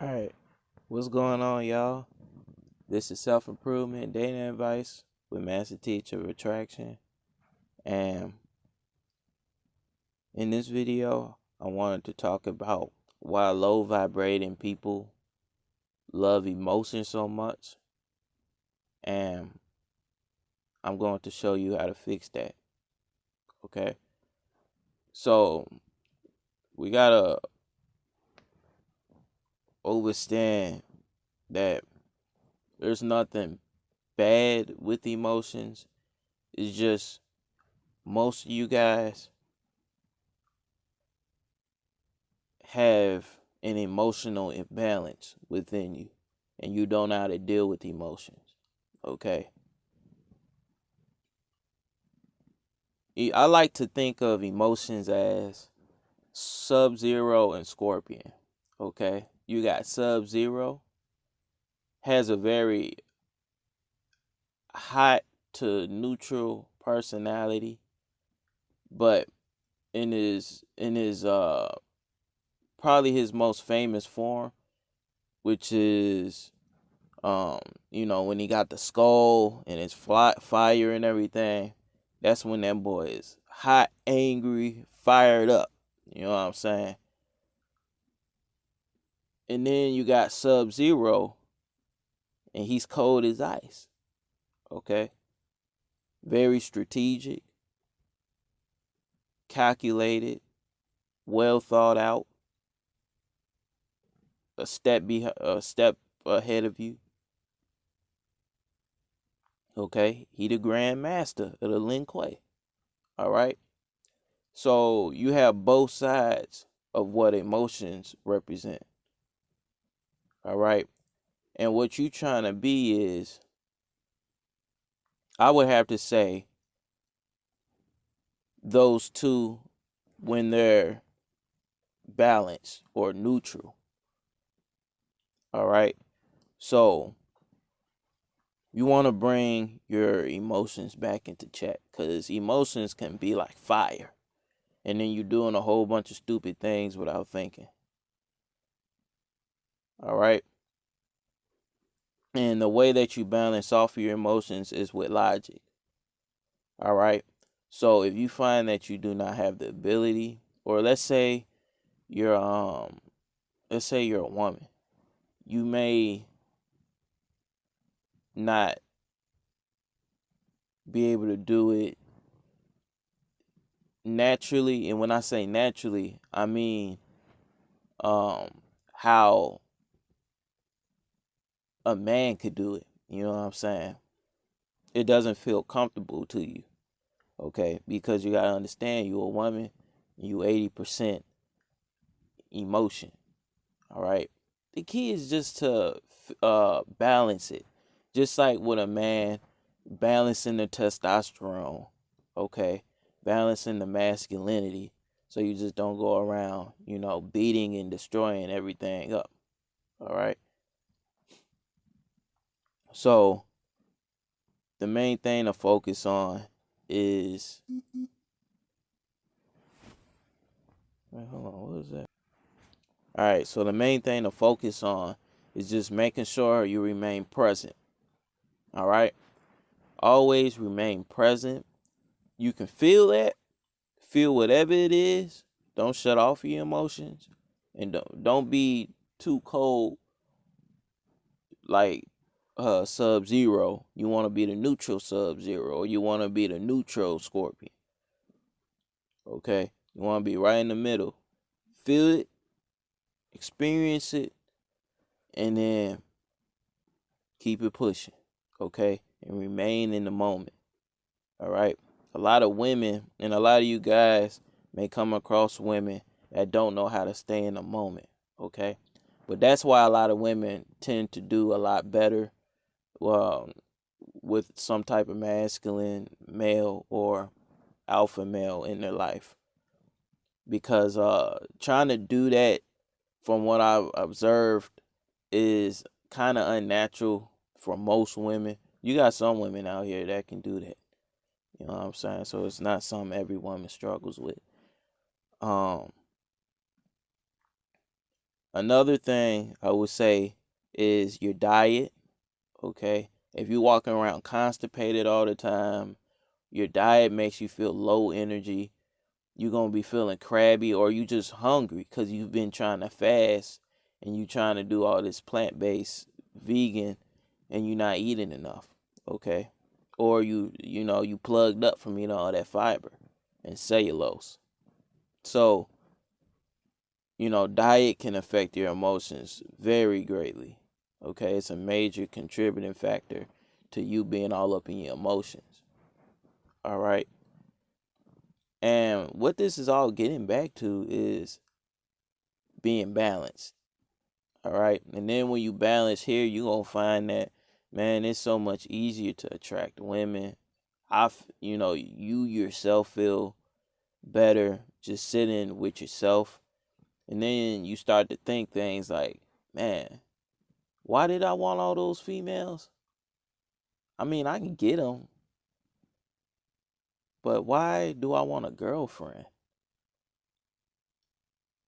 All right, what's going on, y'all? This is self improvement dating advice with Master Teacher Retraction. And in this video, I wanted to talk about why low vibrating people love emotion so much. And I'm going to show you how to fix that. Okay? So, we gotta understand that there's nothing bad with emotions. It's just most of you guys have an emotional imbalance within you and you don't know how to deal with emotions. Okay. I like to think of emotions as Sub-Zero and Scorpion. Okay. You got Sub-Zero, has a very hot to neutral personality, but in his probably his most famous form, which is when he got the skull and his fire and everything, that's when that boy is hot, angry, fired up. You know what I'm saying? And then you got Sub-Zero, and he's cold as ice. Okay? Very strategic, calculated, well thought out, a step ahead of you. Okay? He the Grand Master of the Lin Kuei. All right? So you have both sides of what emotions represent. All right. And what you trying to be is, I would have to say, those two when they're balanced or neutral. All right. So you want to bring your emotions back into check, because emotions can be like fire. And then you're doing a whole bunch of stupid things without thinking. All right. And the way that you balance off your emotions is with logic. All right. So if you find that you do not have the ability, or you're let's say you're a woman, you may not be able to do it naturally. And when I say naturally, I mean how a man could do it. You know what I'm saying? It doesn't feel comfortable to you. Okay? Because you gotta understand, you're a woman, you 80% emotion. All right. The key is just to balance it, just like with a man, balancing the testosterone. Okay, balancing the masculinity, so you just don't go around, beating and destroying everything up. All right. So the main thing to focus on is, wait, hold on, what is that? All right. So the main thing to focus on is just making sure you remain present. All right. Always remain present. You can feel that. Feel whatever it is. Don't shut off your emotions, and don't be too cold like Sub-Zero. You want to be the neutral Sub-Zero, or you want to be the neutral Scorpion. Okay, you want to be right in the middle. Feel it, experience it, and then keep it pushing. Okay, and remain in the moment. All right. A lot of women and a lot of you guys may come across women that don't know how to stay in the moment. Okay. But that's why a lot of women tend to do a lot better um, with some type of masculine male or alpha male in their life. Because trying to do that, from what I've observed, is kind of unnatural for most women. You got some women out here that can do that. You know what I'm saying? So it's not something every woman struggles with. Um, Another thing I would say is your diet. Okay, if you're walking around constipated all the time, your diet makes you feel low energy. You're gonna be feeling crabby, or you just hungry because you've been trying to fast and you trying to do all this plant-based vegan and you're not eating enough. Okay, or you plugged up from eating all that fiber and cellulose. So diet can affect your emotions very greatly. Okay, it's a major contributing factor to you being all up in your emotions. All right. And what this is all getting back to is being balanced. All right. And then when you balance here, you're going to find that, man, it's so much easier to attract women. You yourself feel better just sitting with yourself. And then you start to think things like, man, why did I want all those females? I mean, I can get them, but why do I want a girlfriend?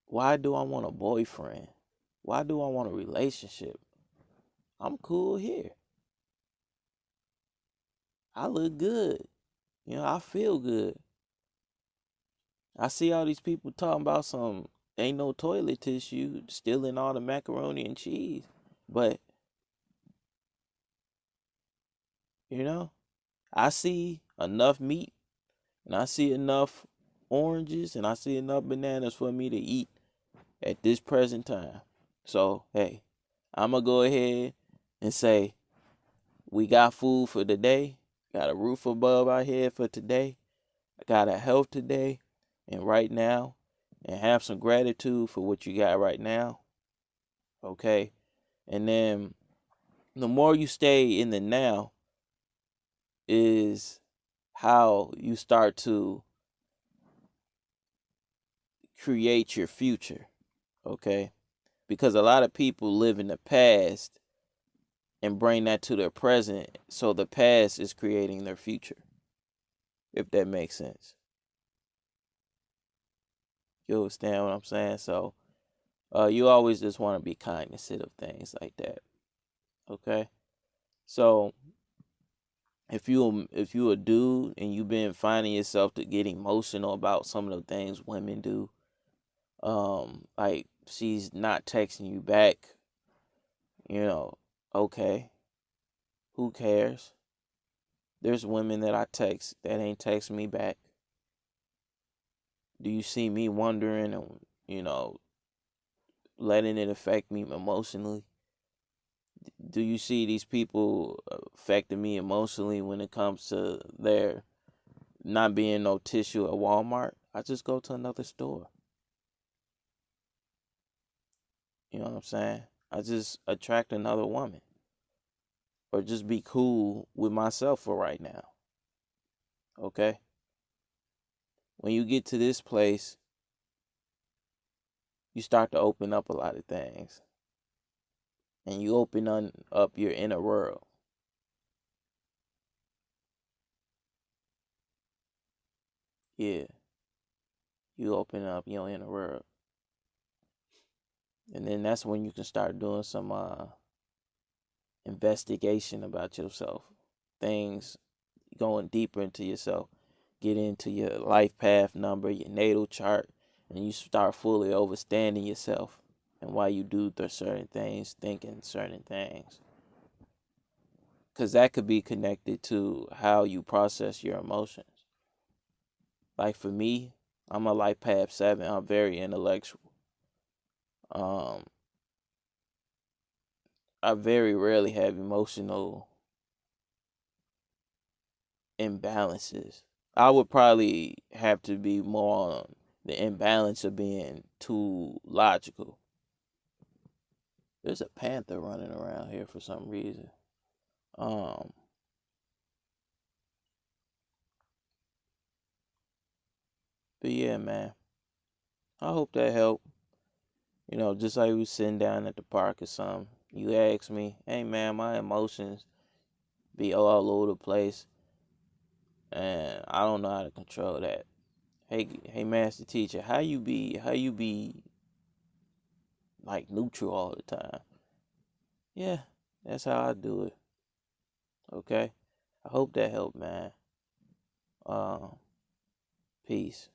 Why do I want a boyfriend? Why do I want a relationship? I'm cool here. I look good. I feel good. I see all these people talking about some ain't no toilet tissue, stealing all the macaroni and cheese. But, you know, I see enough meat and I see enough oranges and I see enough bananas for me to eat at this present time. So, hey, I'm going to go ahead and say we got food for today, got a roof above our head for today, I got a health today and right now, and have some gratitude for what you got right now. Okay? And then the more you stay in the now is how you start to create your future. Okay? Because a lot of people live in the past and bring that to their present. So the past is creating their future, if that makes sense. You understand what I'm saying? So you always just want to be cognizant of things like that. Okay? So if you a dude and you've been finding yourself to get emotional about some of the things women do, like she's not texting you back, you know, okay, who cares? There's women that I text that ain't text me back. Do you see me wondering and letting it affect me emotionally? Do you see these people affecting me emotionally when it comes to their not being no tissue at Walmart? I just go to another store. You know what I'm saying? I just attract another woman or just be cool with myself for right now. Okay? When you get to this place, you start to open up a lot of things and you open up your inner world. Yeah, you open up your inner world. And then that's when you can start doing some investigation about yourself. Things going deeper into yourself. Get into your life path number, your natal chart, and you start fully overstanding yourself and why you do certain things, thinking certain things. Because that could be connected to how you process your emotions. Like for me, I'm a life path 7. I'm very intellectual. Um, I very rarely have emotional imbalances. I would probably have to be more on the imbalance of being too logical. There's a panther running around here for some reason. Um, but yeah, man. I hope that helped. Just like we was sitting down at the park or something. You asked me, hey man, my emotions be all over the place, and I don't know how to control that. Hey, master teacher, how you be like neutral all the time. Yeah, that's how I do it. Okay? I hope that helped, man. Peace.